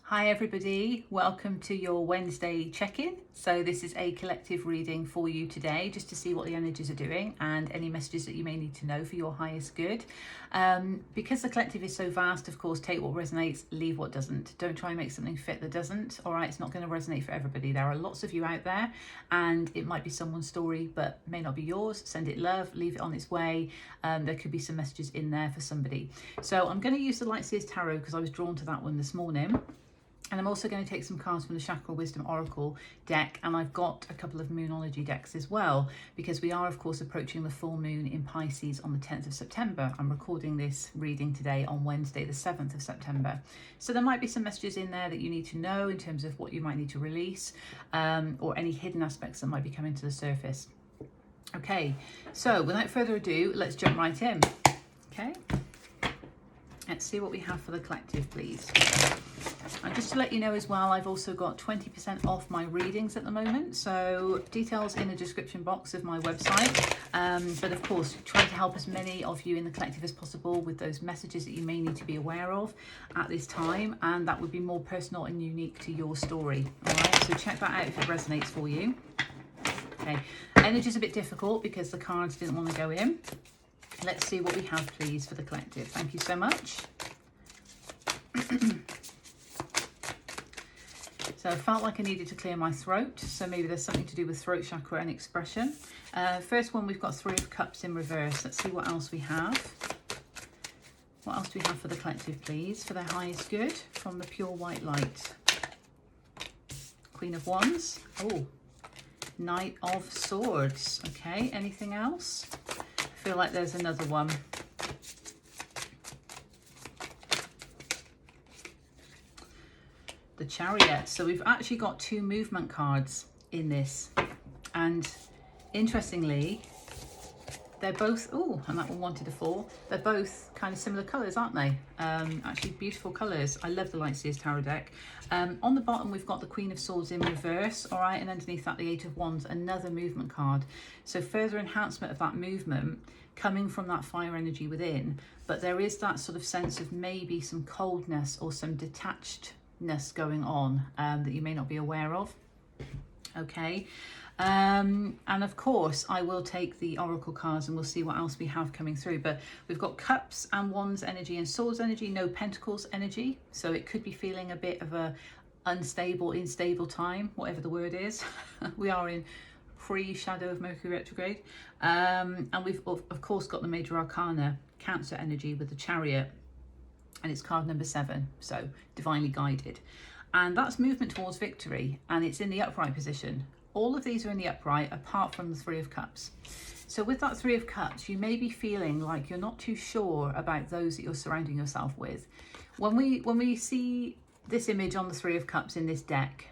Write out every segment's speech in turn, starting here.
Hi everybody, welcome to your Wednesday check-in. So this is a collective reading for you today, just to see what the energies are doing and any messages that you may need to know for your highest good. Because the collective is so vast, of course, take what resonates, leave what doesn't. Don't try and make something fit that doesn't. All right, it's not going to resonate for everybody. There are lots of you out there and it might be someone's story, but may not be yours. Send it love, leave it on its way. There could be some messages in there for somebody. So I'm going to use the Light Seers Tarot because I was drawn to that one this morning. And I'm also going to take some cards from the Chakra Wisdom Oracle deck, and I've got a couple of Moonology decks as well, because we are of course approaching the full moon in Pisces on the 10th of September. I'm recording this reading today on Wednesday the 7th of September. So there might be some messages in there that you need to know in terms of what you might need to release, or any hidden aspects that might be coming to the surface. Okay, so without further ado, let's jump right in. Okay, let's see what we have for the collective, please. And just to let you know as well, I've also got 20% off my readings at the moment. So details in the description box of my website. But of course, trying to help as many of you in the collective as possible with those messages that you may need to be aware of at this time. And that would be more personal and unique to your story. All right, so check that out if it resonates for you. Okay, energy's a bit difficult because the cards didn't want to go in. Let's see what we have, please, for the collective. Thank you so much. So I felt like I needed to clear my throat, so maybe there's something to do with throat chakra and expression. First one, we've got Three of Cups in reverse. Let's see what else we have. What else do we have for the collective, please, for their highest good from the pure white light? Queen of Wands. Oh, Knight of Swords. Okay, anything else? I feel like there's another one. The Chariot. So we've actually got two movement cards in this, and interestingly they're both, oh, and that one wanted to fall, they're both kind of similar colors, aren't they? Actually beautiful colors. I love the Light Seers Tarot deck. On the bottom we've got the Queen of Swords in reverse, all right, and underneath that the Eight of Wands, another movement card. So further enhancement of that movement coming from that fire energy within, but there is that sort of sense of maybe some coldness or some detached going on that you may not be aware of. Okay, and of course I will take the oracle cards and we'll see what else we have coming through. But we've got Cups and Wands energy and Swords energy, no Pentacles energy, so it could be feeling a bit of a unstable time, whatever the word is. We are in pre-shadow of Mercury retrograde, and we've of course got the major arcana Cancer energy with the Chariot, and it's card number 7, so divinely guided, and that's movement towards victory, and it's in the upright position. All of these are in the upright apart from the Three of Cups. So with that Three of Cups, you may be feeling like you're not too sure about those that you're surrounding yourself with. When we see this image on the Three of Cups in this deck,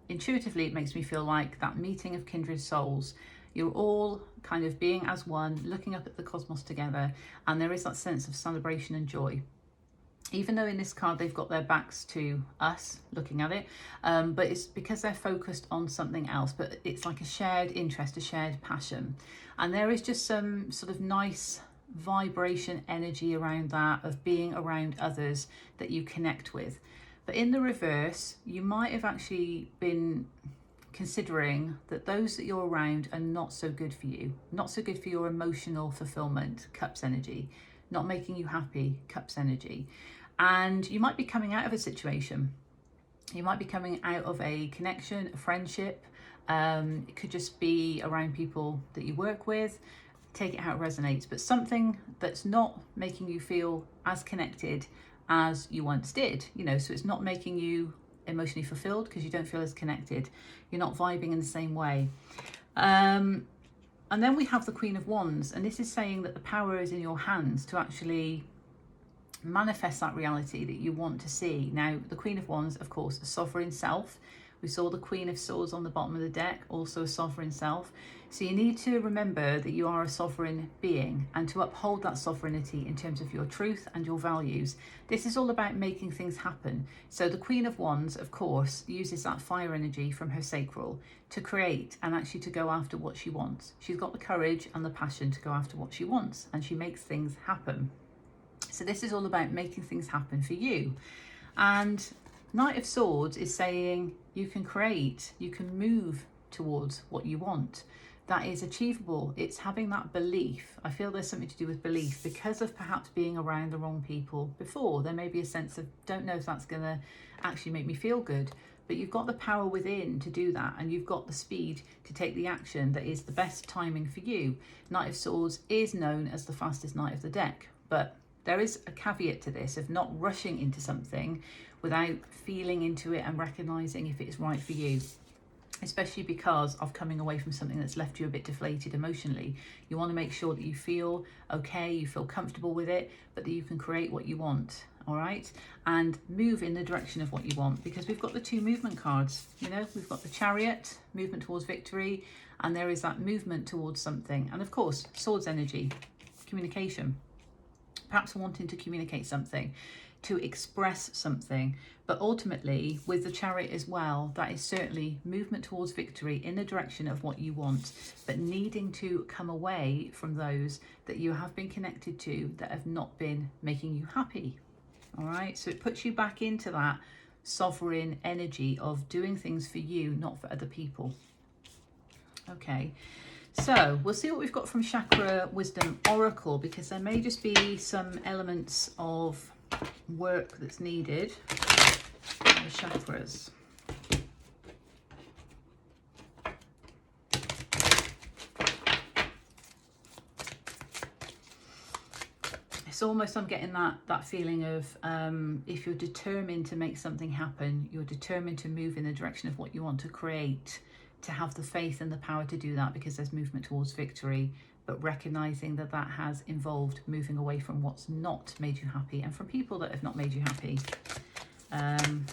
intuitively it makes me feel like that meeting of kindred souls. You're all kind of being as one, looking up at the cosmos together, and there is that sense of celebration and joy. Even though in this card they've got their backs to us looking at it, but it's because they're focused on something else, but it's like a shared interest, a shared passion. And there is just some sort of nice vibration energy around that, of being around others that you connect with. But in the reverse, you might have actually been considering that those that you're around are not so good for you, not so good for your emotional fulfillment, Cups energy, not making you happy, Cups energy. And you might be coming out of a situation. You might be coming out of a connection, a friendship. It could just be around people that you work with. Take it how it resonates, but something that's not making you feel as connected as you once did, you know, so it's not making you emotionally fulfilled because you don't feel as connected. You're not vibing in the same way. And then we have the Queen of Wands, and this is saying that the power is in your hands to actually manifest that reality that you want to see. Now, the Queen of Wands, of course, a sovereign self. We saw the Queen of Swords on the bottom of the deck, also a sovereign self. So you need to remember that you are a sovereign being, and to uphold that sovereignty in terms of your truth and your values. This is all about making things happen. So the Queen of Wands, of course, uses that fire energy from her sacral to create and actually to go after what she wants. She's got the courage and the passion to go after what she wants, and she makes things happen. So this is all about making things happen for you. And Knight of Swords is saying you can create, you can move towards what you want. That is achievable. It's having that belief. I feel there's something to do with belief because of perhaps being around the wrong people before. There may be a sense of, don't know if that's going to actually make me feel good, but you've got the power within to do that, and you've got the speed to take the action that is the best timing for you. Knight of Swords is known as the fastest knight of the deck, but there is a caveat to this of not rushing into something without feeling into it and recognizing if it is right for you, especially because of coming away from something that's left you a bit deflated emotionally. You want to make sure that you feel okay, you feel comfortable with it, but that you can create what you want, all right? And move in the direction of what you want, because we've got the 2 movement cards, you know, we've got the Chariot, movement towards victory, and there is that movement towards something. And of course, Swords energy, communication, perhaps wanting to communicate something, to express something. But ultimately, with the Chariot as well, that is certainly movement towards victory in the direction of what you want, but needing to come away from those that you have been connected to that have not been making you happy. All right, so it puts you back into that sovereign energy of doing things for you, not for other people. Okay, so we'll see what we've got from Chakra Wisdom Oracle, because there may just be some elements of work that's needed in the chakras. It's almost, I'm getting that feeling of if you're determined to make something happen, you're determined to move in the direction of what you want to create, to have the faith and the power to do that, because there's movement towards victory, but recognizing that that has involved moving away from what's not made you happy and from people that have not made you happy. And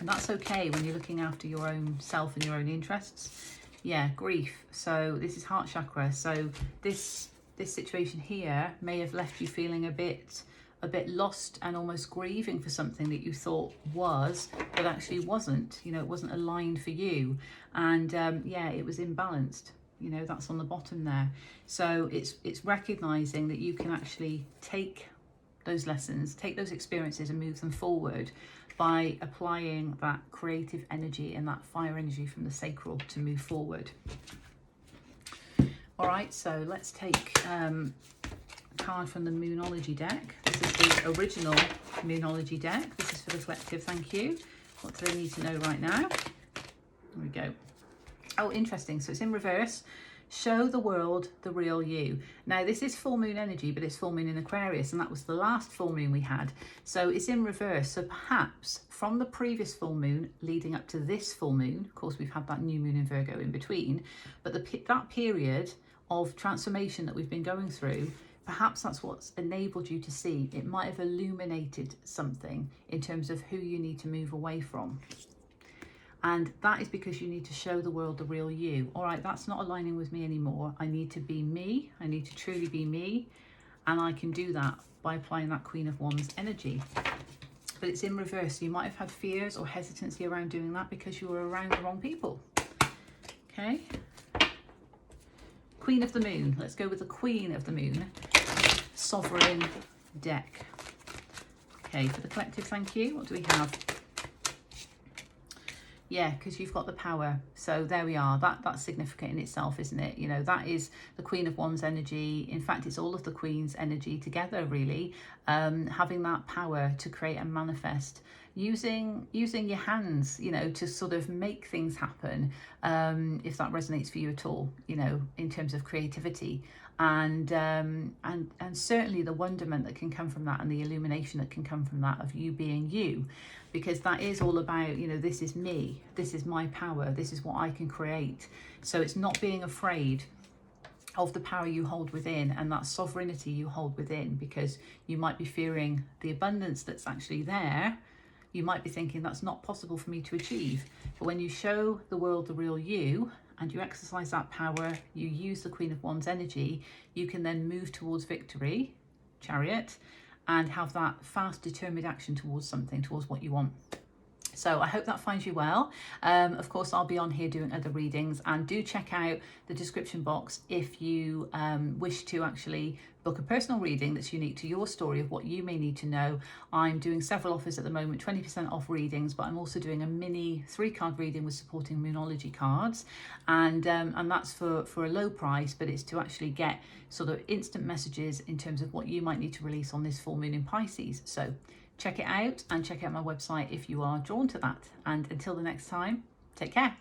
that's okay when you're looking after your own self and your own interests. Yeah, grief. So this is heart chakra. So this situation here may have left you feeling a bit lost and almost grieving for something that you thought was, but actually wasn't. You know, it wasn't aligned for you. And yeah, it was imbalanced. You know, that's on the bottom there. So it's recognizing that you can actually take those lessons, take those experiences and move them forward by applying that creative energy and that fire energy from the sacral to move forward. All right, so let's take a card from the Moonology deck. This is the original Moonology deck. This is for the collective, thank you. What do they need to know right now? Here we go. Oh, interesting. So it's in reverse. Show the world the real you. Now, this is full moon energy, but it's full moon in Aquarius, and that was the last full moon we had. So it's in reverse. So perhaps from the previous full moon leading up to this full moon, of course, we've had that new moon in Virgo in between, but that period of transformation that we've been going through, perhaps that's what's enabled you to see. It might have illuminated something in terms of who you need to move away from. And that is because you need to show the world the real you. All right, that's not aligning with me anymore. I need to be me. I need to truly be me. And I can do that by applying that Queen of Wands energy. But it's in reverse. So you might have had fears or hesitancy around doing that because you were around the wrong people. Okay. Queen of the Moon. Let's go with the Queen of the Moon. Sovereign deck. Okay, for the collective, thank you. What do we have? Yeah, because you've got the power. So there we are. That's significant in itself, isn't it? You know, that is the Queen of Wands energy. In fact, it's all of the Queen's energy together, really. Having that power to create and manifest. Using your hands, you know, to sort of make things happen, if that resonates for you at all, you know, in terms of creativity. And certainly the wonderment that can come from that and the illumination that can come from that of you being you, because that is all about, you know, this is me, this is my power, this is what I can create. So it's not being afraid of the power you hold within and that sovereignty you hold within, because you might be fearing the abundance that's actually there. You might be thinking that's not possible for me to achieve. But when you show the world the real you, and you exercise that power, you use the Queen of Wands energy, you can then move towards victory, Chariot, and have that fast, determined action towards something, towards what you want. So I hope that finds you well. Of course, I'll be on here doing other readings, and do check out the description box if you wish to actually book a personal reading that's unique to your story of what you may need to know. I'm doing several offers at the moment, 20% off readings, but I'm also doing a mini 3-card reading with supporting Moonology cards, and that's for a low price, but it's to actually get sort of instant messages in terms of what you might need to release on this full moon in Pisces. So check it out, and check out my website if you are drawn to that. And until the next time, take care.